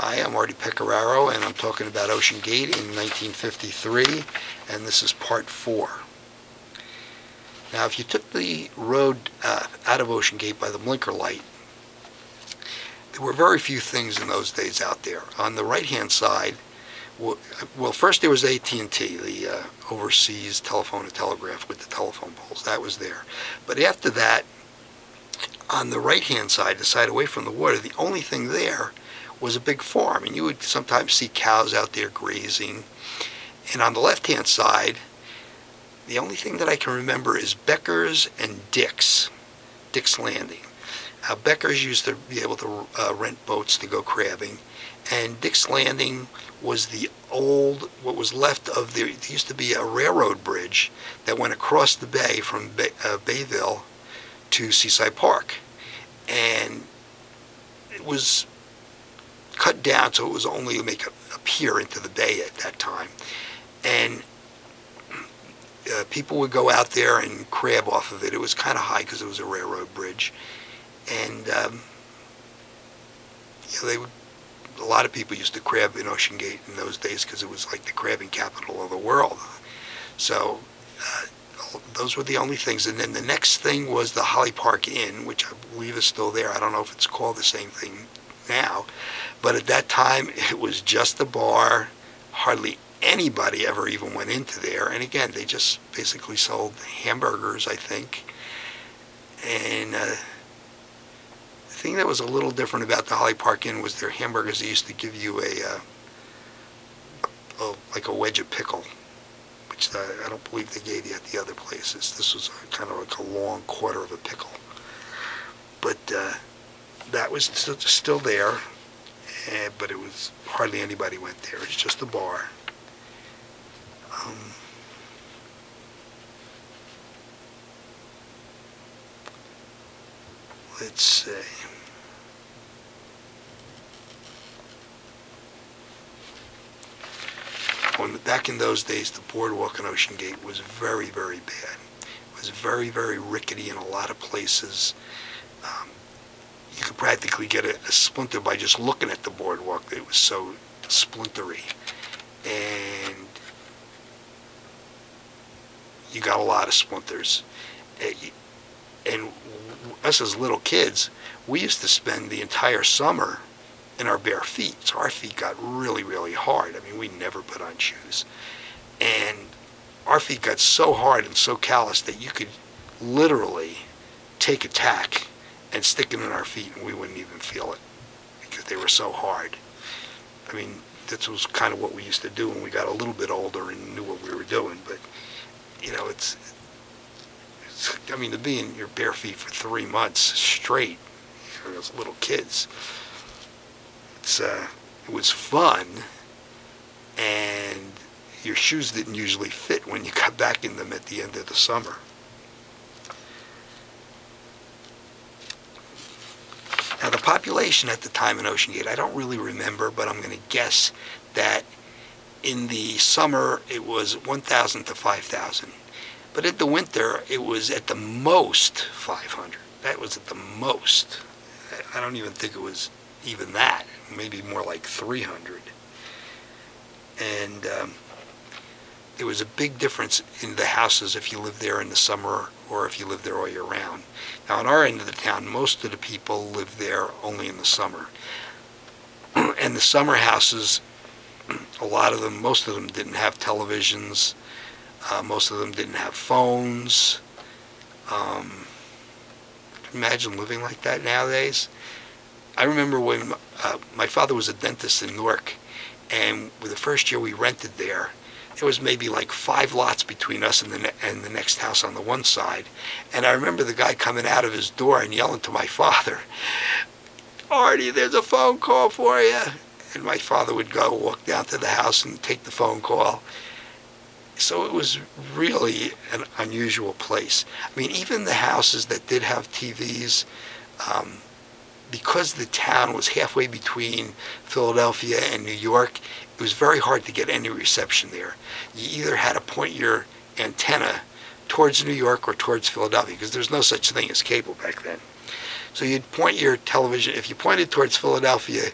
Hi, I'm Marty Pecoraro, and I'm talking about Ocean Gate in 1953, and this is part 4. Now, if you took the road out of Ocean Gate by the blinker light, there were very few things in those days out there. On the right-hand side, well, first there was AT&T, the overseas telephone and telegraph with the telephone poles. That was there. But after that, on the right-hand side, the side away from the water, the only thing there was a big farm, and you would sometimes see cows out there grazing. And on the left-hand side, the only thing that I can remember is Becker's and Dick's Landing. Becker's used to be able to rent boats to go crabbing, and Dick's Landing was the old, what was left of there used to be a railroad bridge that went across the bay from Bayville to Seaside Park, and it was cut down so it was only to make a pier into the bay at that time. And people would go out there and crab off of it. It was kind of high because it was a railroad bridge. And a lot of people used to crab in Ocean Gate in those days because it was like the crabbing capital of the world. So those were the only things. And then the next thing was the Holly Park Inn, which I believe is still there. I don't know if it's called the same thing now. But at that time, it was just a bar. Hardly anybody ever even went into there. And again, they just basically sold hamburgers, I think. And the thing that was a little different about the Holly Park Inn was their hamburgers. They used to give you like a wedge of pickle, which I don't believe they gave you at the other places. This was kind of like a long quarter of a pickle. But that was still there. But it was hardly anybody went there. It's just a bar. Let's see. Back in those days, the boardwalk in Ocean Gate was very, very bad. It was very, very rickety in a lot of places. You could practically get a splinter by just looking at the boardwalk. It was so splintery. And you got a lot of splinters. And us as little kids, we used to spend the entire summer in our bare feet. So our feet got really, really hard. I mean, we never put on shoes. And our feet got so hard and so calloused that you could literally take a tack and stick it in our feet and we wouldn't even feel it because they were so hard. I mean, that was kind of what we used to do when we got a little bit older and knew what we were doing. But, you know, it's I mean, to be in your bare feet for 3 months straight, you know, as little kids, it was fun, and your shoes didn't usually fit when you got back in them at the end of the summer. Now, the population at the time in Ocean Gate, I don't really remember, but I'm going to guess that in the summer it was 1,000 to 5,000. But in the winter, it was at the most 500. That was at the most. I don't even think it was even that. Maybe more like 300. And there was a big difference in the houses if you lived there in the summer or if you lived there all year round. Now, on our end of the town, most of the people lived there only in the summer. And the summer houses, a lot of them, most of them didn't have televisions. Most of them didn't have phones. Imagine living like that nowadays. I remember when my father was a dentist in Newark, and the first year we rented there was maybe like 5 lots between us and the next house on the one side. And I remember the guy coming out of his door and yelling to my father, "Artie, there's a phone call for you." And my father would go walk down to the house and take the phone call. So it was really an unusual place. I mean, even the houses that did have TVs, because the town was halfway between Philadelphia and New York, it was very hard to get any reception there. You either had to point your antenna towards New York or towards Philadelphia, because there's no such thing as cable back then. So you'd point your television, if you pointed towards Philadelphia,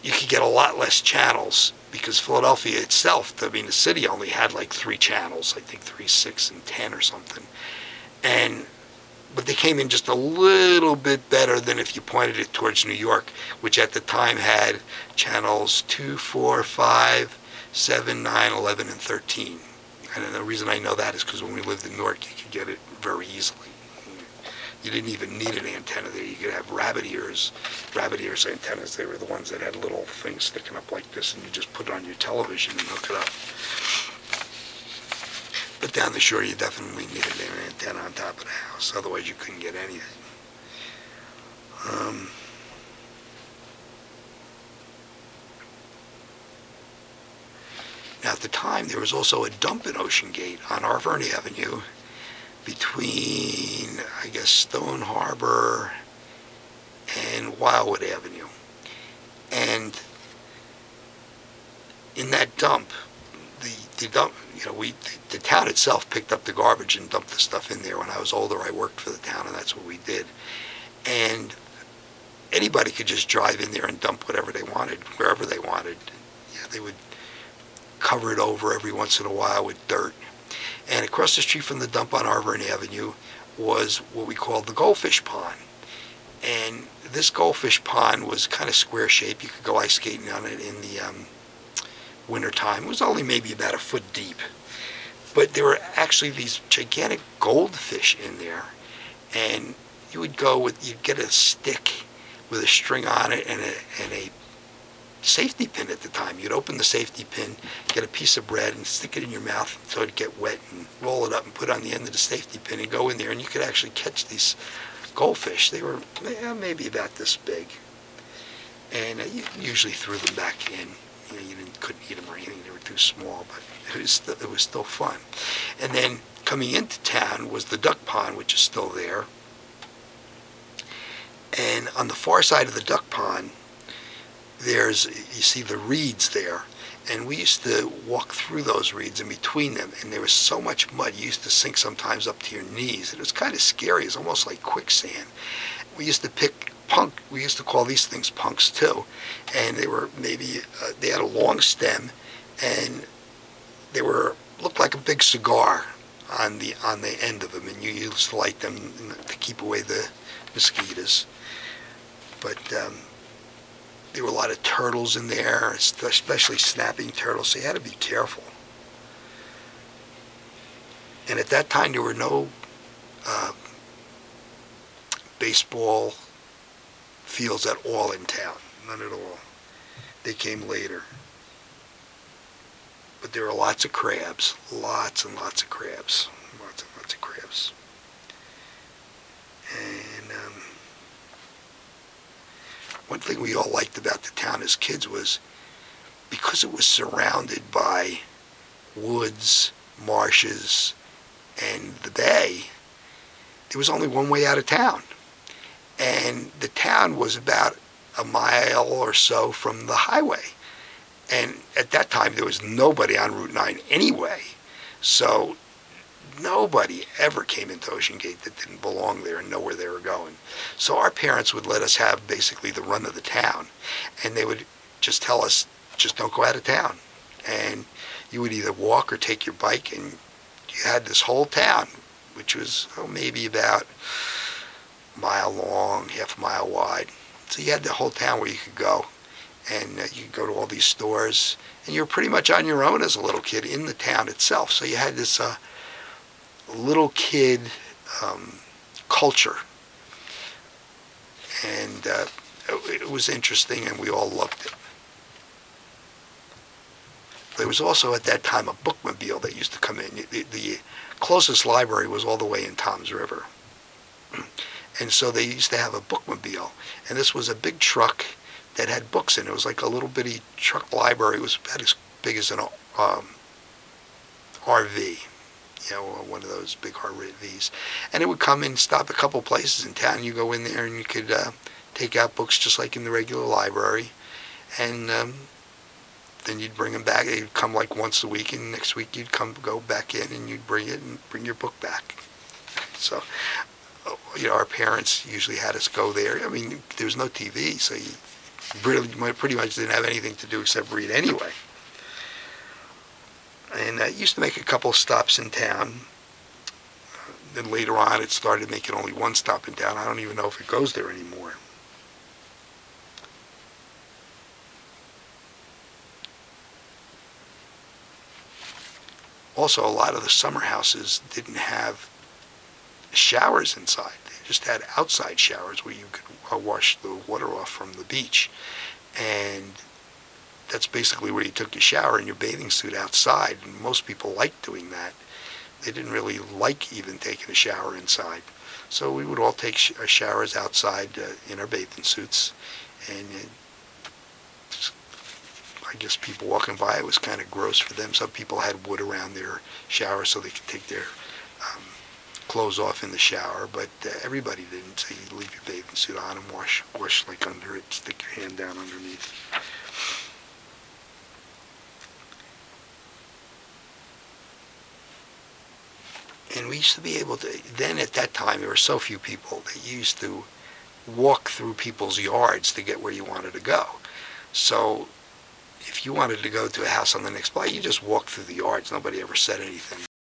you could get a lot less channels because Philadelphia itself, I mean, the city only had like 3 channels, I think 3, 6, and 10 or something. But they came in just a little bit better than if you pointed it towards New York, which at the time had channels 2, 4, 5, 7, 9, 11, and 13. And the reason I know that is because when we lived in Newark, you could get it very easily. You didn't even need an antenna there. You could have rabbit ears antennas. They were the ones that had little things sticking up like this, and you just put it on your television and hook it up. But down the shore, you definitely needed an antenna on top of the house. Otherwise, you couldn't get anything. Now, at the time, there was also a dump in Ocean Gate on Arverney Avenue between, I guess, Stone Harbor and Wildwood Avenue. And in that dump, the dump, the town itself picked up the garbage and dumped the stuff in there. When I was older, I worked for the town, and that's what we did. And anybody could just drive in there and dump whatever they wanted, wherever they wanted. Yeah, they would cover it over every once in a while with dirt. And across the street from the dump on Arverney Avenue was what we called the goldfish pond. And this goldfish pond was kind of square shaped. You could go ice skating on it in the winter time. It was only maybe about a foot deep. But there were actually these gigantic goldfish in there. And you'd get a stick with a string on it and a safety pin at the time. You'd open the safety pin, get a piece of bread and stick it in your mouth until it'd get wet and roll it up and put it on the end of the safety pin and go in there, and you could actually catch these goldfish. They were maybe about this big. And you usually threw them back in. You couldn't eat them or anything. They were too small, but it was still fun. And then coming into town was the duck pond, which is still there. And on the far side of the duck pond, you see the reeds there, and we used to walk through those reeds and between them, and there was so much mud you used to sink sometimes up to your knees. It was kind of scary. It was almost like quicksand. We used to pick punk. We used to call these things punks too, and they were they had a long stem, and they looked like a big cigar on the end of them, and you used to light them to keep away the mosquitoes. But there were a lot of turtles in there, especially snapping turtles, so you had to be careful. And at that time, there were no baseball fields at all in town, none at all. They came later. But there were lots of crabs, lots and lots of crabs, lots and lots of crabs. And one thing we all liked about the town as kids was because it was surrounded by woods, marshes, and the bay, there was only one way out of town. And the town was about a mile or so from the highway. And at that time, there was nobody on Route 9 anyway. So nobody ever came into Ocean Gate that didn't belong there and know where they were going. So our parents would let us have basically the run of the town. And they would just tell us, just don't go out of town. And you would either walk or take your bike, and you had this whole town, which was maybe about a mile long, half a mile wide. So you had the whole town where you could go. And you could go to all these stores. And you were pretty much on your own as a little kid in the town itself. So you had this little kid culture, and it was interesting, and we all loved it. There was also at that time a bookmobile that used to come in. The closest library was all the way in Toms River, and so they used to have a bookmobile, and this was a big truck that had books in it. It was like a little bitty truck library. It was about as big as an RV. One of those big RVs. And it would come and stop a couple places in town. You go in there and you could take out books just like in the regular library. And then you'd bring them back. They'd come like once a week, and next week you'd go back in and you'd bring it and bring your book back. So, our parents usually had us go there. I mean, there was no TV, so pretty much didn't have anything to do except read anyway. And I used to make a couple stops in town. Then later on, it started making only one stop in town. I don't even know if it goes there anymore. Also, a lot of the summer houses didn't have showers inside. They just had outside showers where you could wash the water off from the beach. And that's basically where you took your shower in your bathing suit outside. And most people liked doing that. They didn't really like even taking a shower inside. So we would all take showers outside in our bathing suits. And I guess people walking by, it was kind of gross for them. Some people had wood around their shower so they could take their clothes off in the shower, but everybody didn't. So you leave your bathing suit on and wash like under it, stick your hand down underneath. And we used to be able to, then at that time there were so few people that you used to walk through people's yards to get where you wanted to go. So if you wanted to go to a house on the next block, you just walked through the yards. Nobody ever said anything.